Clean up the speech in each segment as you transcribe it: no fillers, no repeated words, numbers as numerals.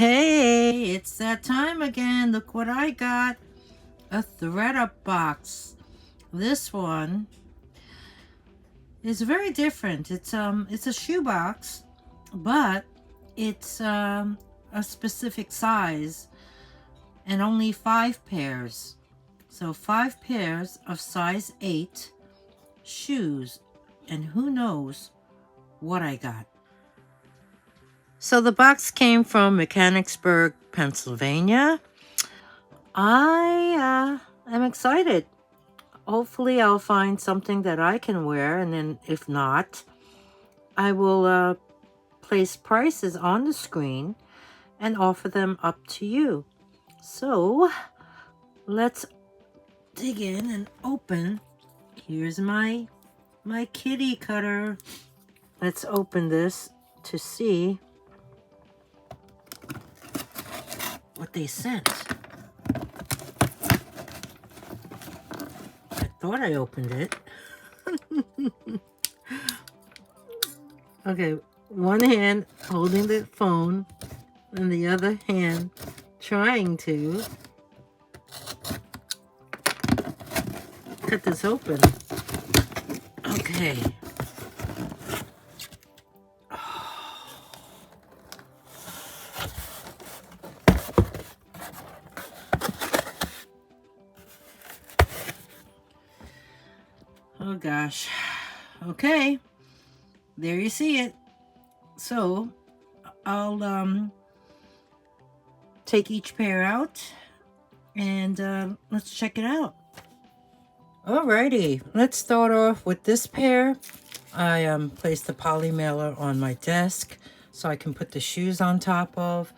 Hey, it's that time again. Look what I got. A ThredUP box. This one is very different. It's a shoe box, but it's a specific size and only 5 pairs. So 5 pairs of size 8 shoes, and who knows what I got. So the box came from Mechanicsburg, Pennsylvania. I am excited. Hopefully I'll find something that I can wear, and then if not, I will place prices on the screen and offer them up to you. So let's dig in and open. Here's my kitty cutter. Let's open this to see what they sent. I thought I opened it. Okay, one hand holding the phone and the other hand trying to cut this open. Okay. Oh gosh. Okay. There you see it. So I'll take each pair out and let's check it out. Alrighty, let's start off with this pair. I placed the poly mailer on my desk so I can put the shoes on top of.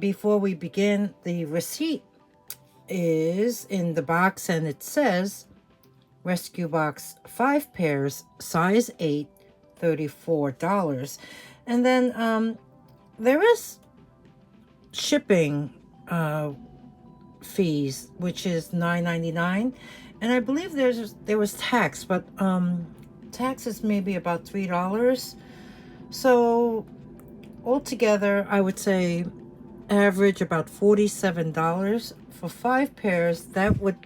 Before we begin, the receipt is in the box and it says Rescue Box 5 pairs, size 8, $34. And then there is shipping fees, which is $9.99. And I believe there was tax, but tax is maybe about $3. So altogether, I would say average about $47 for 5 pairs. That would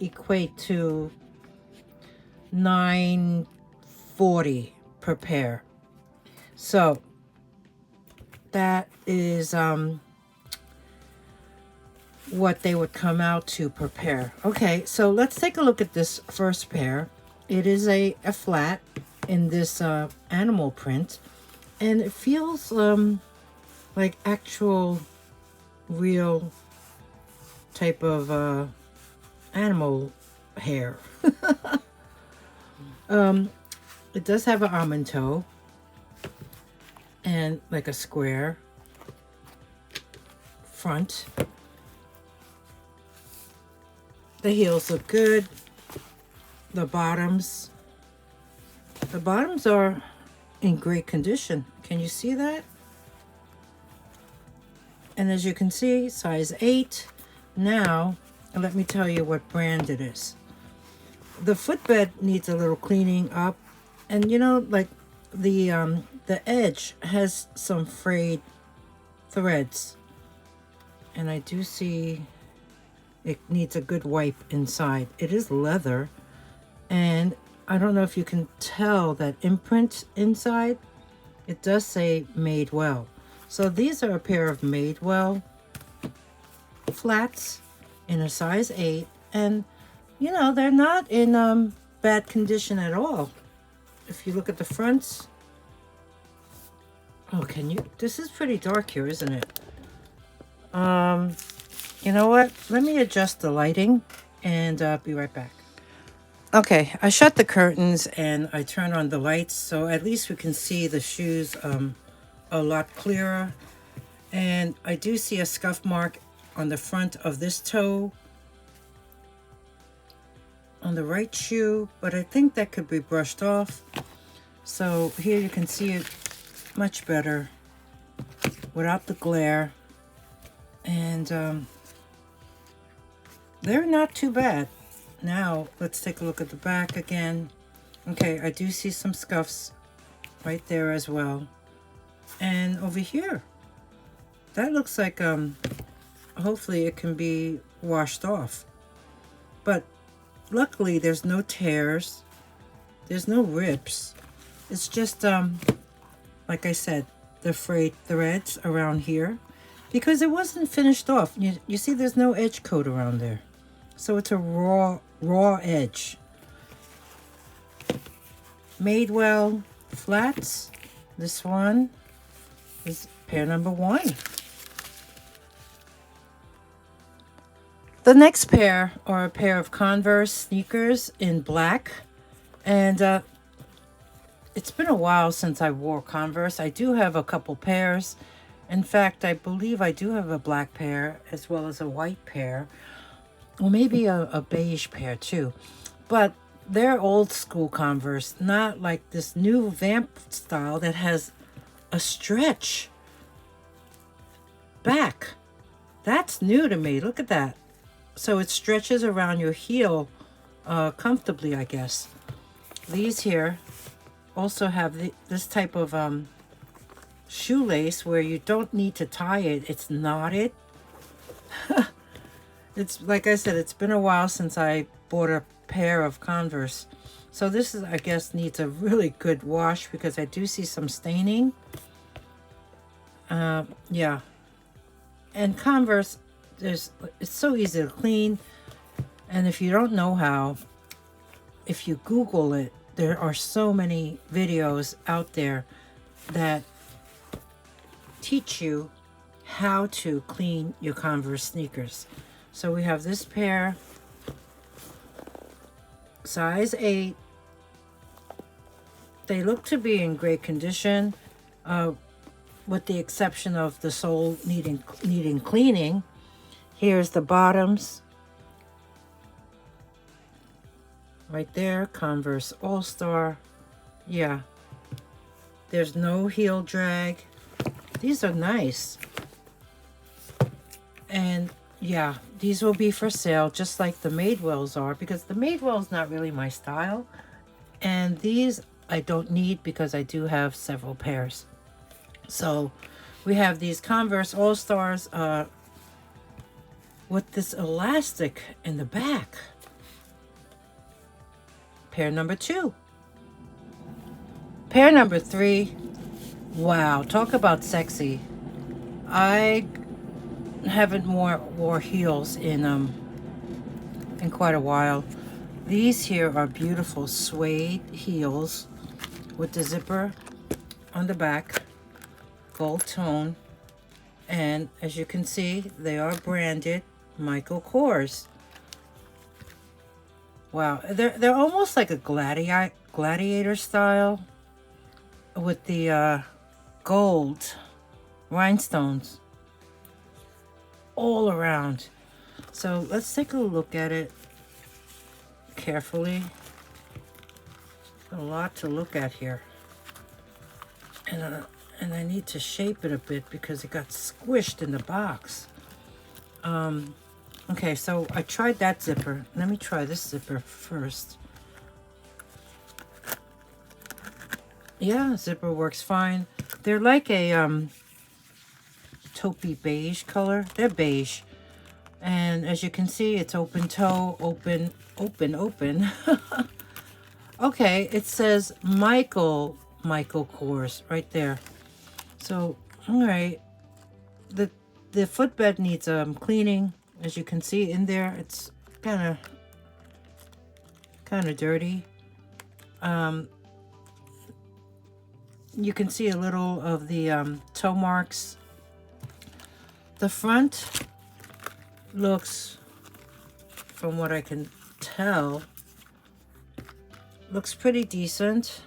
equate to $9.40 per pair. So that is what they would come out to per pair. Okay, so let's take a look at this first pair. It is a flat in this animal print, and it feels like actual real type of animal hair. It does have an almond toe and like a square front. The heels look good. The bottoms are in great condition. Can you see that? And as you can see, size 8. Now, let me tell you what brand it is. The footbed needs a little cleaning up, and you know, like the edge has some frayed threads, and I do see it needs a good wipe inside. It is leather, and I don't know if you can tell that imprint inside. It does say made well. So these are a pair of made well flats in a size 8, and you know, they're not in bad condition at all. If you look at the fronts, oh, can you? This is pretty dark here, isn't it? You know what? Let me adjust the lighting and be right back. Okay, I shut the curtains and I turn on the lights so at least we can see the shoes a lot clearer. And I do see a scuff mark on the front of this toe on the right shoe, but I think that could be brushed off. So here you can see it much better without the glare. And they're not too bad. Now let's take a look at the back again. Okay, I do see some scuffs right there as well. And over here, that looks like hopefully it can be washed off. But luckily there's no tears, there's no rips. It's just like I said, the frayed threads around here because it wasn't finished off. You see there's no edge coat around there. So it's a raw edge. Madewell flats. This one is pair number 1. The next pair are a pair of Converse sneakers in black. And it's been a while since I wore Converse. I do have a couple pairs. In fact, I believe I do have a black pair as well as a white pair. Or maybe a beige pair too. But they're old school Converse, not like this new Vamp style that has a stretch back. That's new to me. Look at that. So it stretches around your heel comfortably, I guess. These here also have this type of shoelace where you don't need to tie it. It's knotted. It's like I said, it's been a while since I bought a pair of Converse. So this is, I guess, needs a really good wash because I do see some staining. Yeah. And Converse, it's so easy to clean. And if you don't know how, if you Google it, there are so many videos out there that teach you how to clean your Converse sneakers. So we have this pair, size 8. They look to be in great condition, with the exception of the sole needing cleaning. Here's the bottoms. Right there, Converse All-Star. Yeah. There's no heel drag. These are nice. And yeah, these will be for sale just like the Madewells are, because the Madewell's not really my style. And these I don't need because I do have several pairs. So we have these Converse All-Stars with this elastic in the back. Pair number 2. Pair number 3. Wow, talk about sexy. I haven't wore heels in quite a while. These here are beautiful suede heels with the zipper on the back, gold tone, and as you can see, they are branded Michael Kors. Wow, they're almost like a gladiator style with the gold rhinestones all around. So let's take a look at it carefully. A lot to look at here, and I need to shape it a bit because it got squished in the box. Okay, so I tried that zipper. Let me try this zipper first. Yeah, zipper works fine. They're like a taupey beige color. They're beige. And as you can see, it's open toe, open. Okay, it says Michael Kors right there. So, all right. The footbed needs cleaning. As you can see in there, it's kind of dirty. You can see a little of the toe marks. The front looks, from what I can tell, looks pretty decent.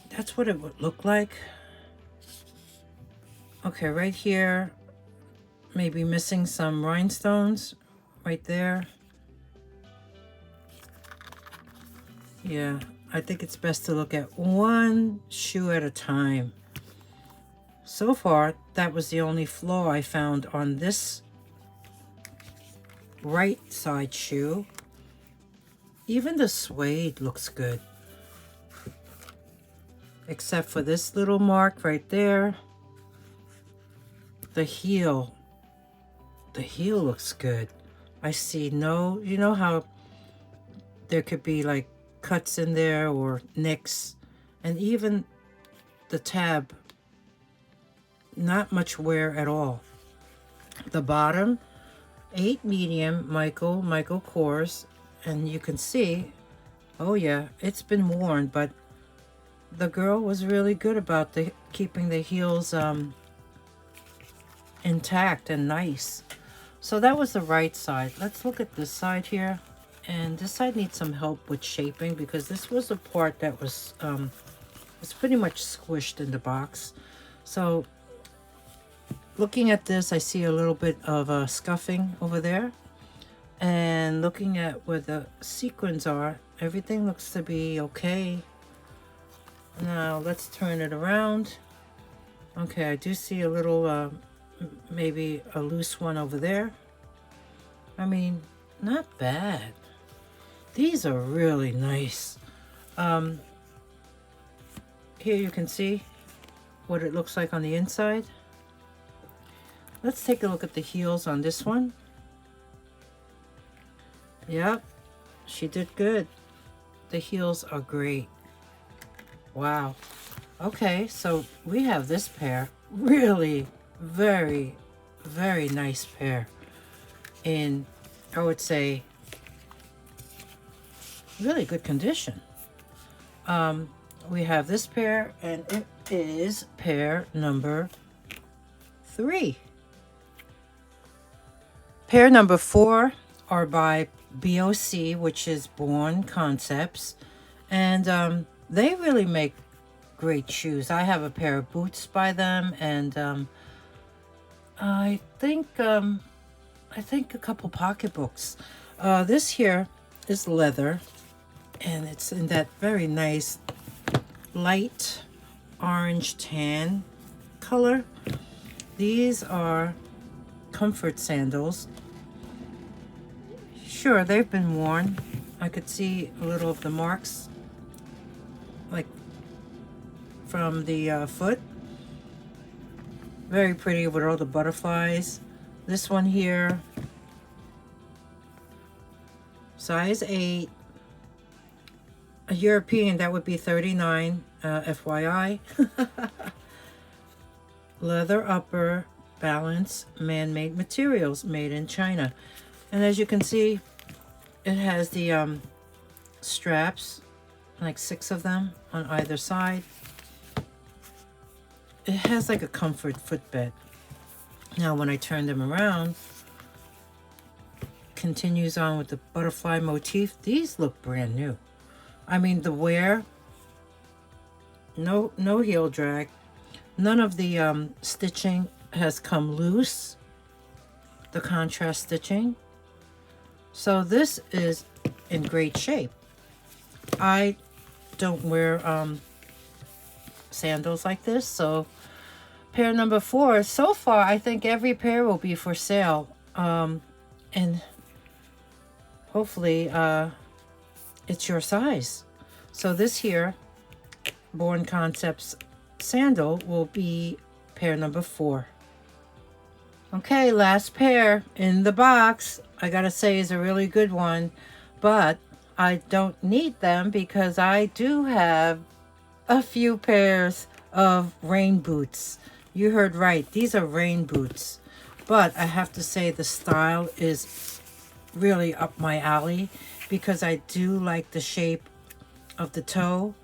That's what it would look like. Okay, right here, maybe missing some rhinestones right there. Yeah, I think it's best to look at one shoe at a time. So far, that was the only flaw I found on this right side shoe. Even the suede looks good. except for this little mark right there. The heel looks good. I see no, you know how there could be like cuts in there or nicks, and even the tab, not much wear at all. The bottom, 8 medium Michael Kors, and you can see, oh yeah, it's been worn, but the girl was really good about keeping the heels intact and nice. So that was the right side. Let's look at this side here, and this side needs some help with shaping because this was the part that was it's pretty much squished in the box. So looking at this, I see a little bit of scuffing over there, and looking at where the sequins are, everything looks to be okay. Now let's turn it around. Okay, I do see a little maybe a loose one over there. I mean, not bad. These are really nice. Here you can see what it looks like on the inside. Let's take a look at the heels on this one. Yep, she did good. The heels are great. Wow. Okay, so we have this pair. Really very, very nice pair in, I would say, really good condition. We have this pair, and it is pair number 3. Pair number 4 are by BOC, which is Born Concepts, and they really make great shoes. I have a pair of boots by them, and I think a couple pocketbooks. This here is leather, and it's in that very nice light orange tan color. These are comfort sandals. Sure, they've been worn. I could see a little of the marks, like from the foot. Very pretty with all the butterflies. This one here, size 8. A European, that would be 39, FYI. Leather upper, balance, man-made materials, made in China. And as you can see, it has the straps, like 6 of them on either side. It has like a comfort footbed. Now when I turn them around, continues on with the butterfly motif. These look brand new. I mean, the wear, no heel drag. None of the stitching has come loose, the contrast stitching. So this is in great shape. I don't wear sandals like this, so pair number 4, so far I think every pair will be for sale, and hopefully it's your size. So this here, Born Concepts sandal, will be pair number 4. Okay, last pair in the box. I gotta say is a really good one, but I don't need them because I do have a few pairs of rain boots. You heard right, these are rain boots. But I have to say the style is really up my alley because I do like the shape of the toe.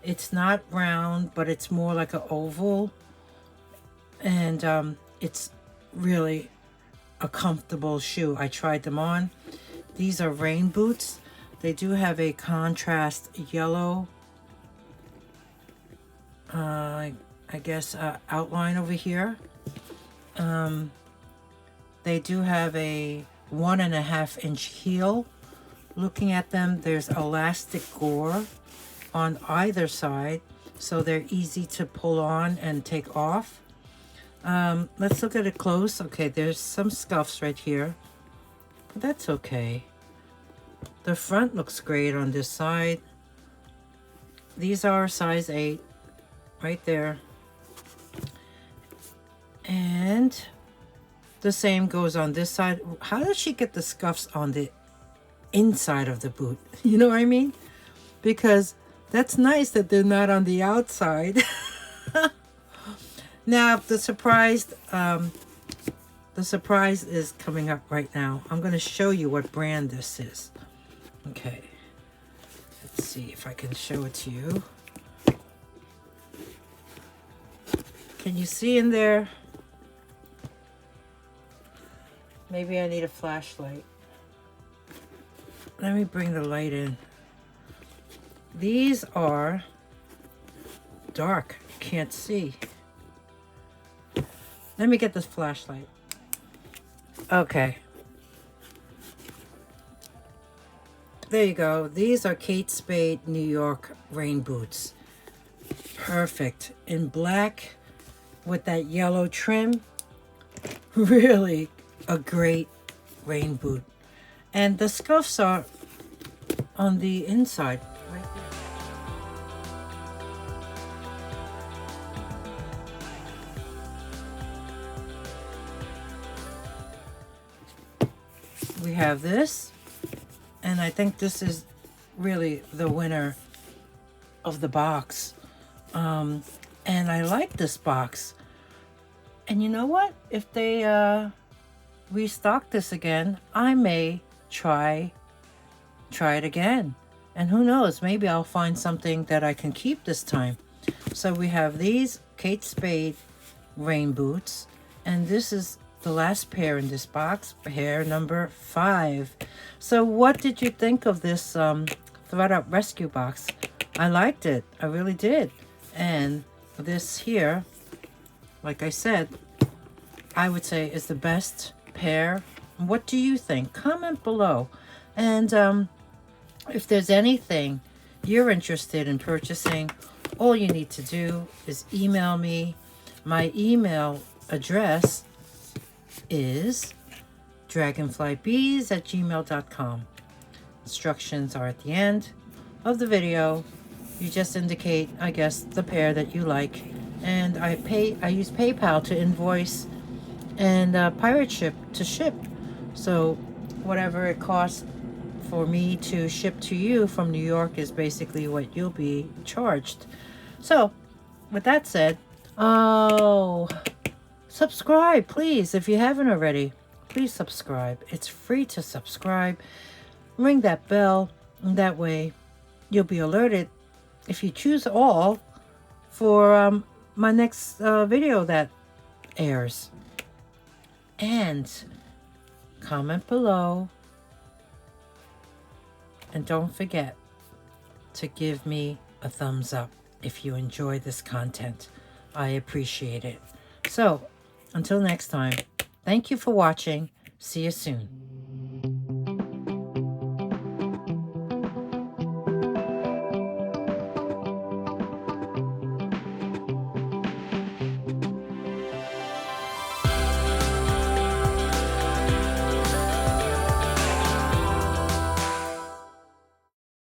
It's not round, but it's more like an oval, and it's really a comfortable shoe. I tried them on. These are rain boots. They do have a contrast yellow, I guess, outline over here. They do have a 1.5 inch heel. Looking at them, there's elastic gore on either side, so they're easy to pull on and take off. Let's look at it close. Okay, there's some scuffs right here, but that's okay. The front looks great on this side. These are size 8. right there. And the same goes on this side. How does she get the scuffs on the inside of the boot? You know what I mean? Because that's nice that they're not on the outside. Now the surprise is coming up right now. I'm going to show you what brand this is. Okay, let's see if I can show it to you. Can you see in there? Maybe I need a flashlight. Let me bring the light in. These are dark. You can't see. Let me get this flashlight. Okay. There you go. These are Kate Spade New York rain boots. Perfect. In black with that yellow trim. Really a great rain boot. And the scuffs are on the inside. Right there. We have this. And I think this is really the winner of the box. And I like this box. And you know what? If they restock this again, I may try it again. And who knows, maybe I'll find something that I can keep this time. So we have these Kate Spade rain boots, and this is the last pair in this box, pair number 5. So what did you think of this ThredUP rescue box? I liked it. I really did. And this here, like I said, I would say is the best pair. What do you think? Comment below. And if there's anything you're interested in purchasing, all you need to do is email me. My email address is dragonflybeez@gmail.com. Instructions are at the end of the video. You just indicate, I guess, the pair that you like, and I use PayPal to invoice and PirateShip to ship. So whatever it costs for me to ship to you from New York is basically what you'll be charged. So with that said, subscribe, please. If you haven't already, please subscribe. It's free to subscribe. Ring that bell, and that way you'll be alerted if you choose all for my next video that airs. And comment below, and don't forget to give me a thumbs up if you enjoy this content. I appreciate it. So until next time, thank you for watching. See you soon.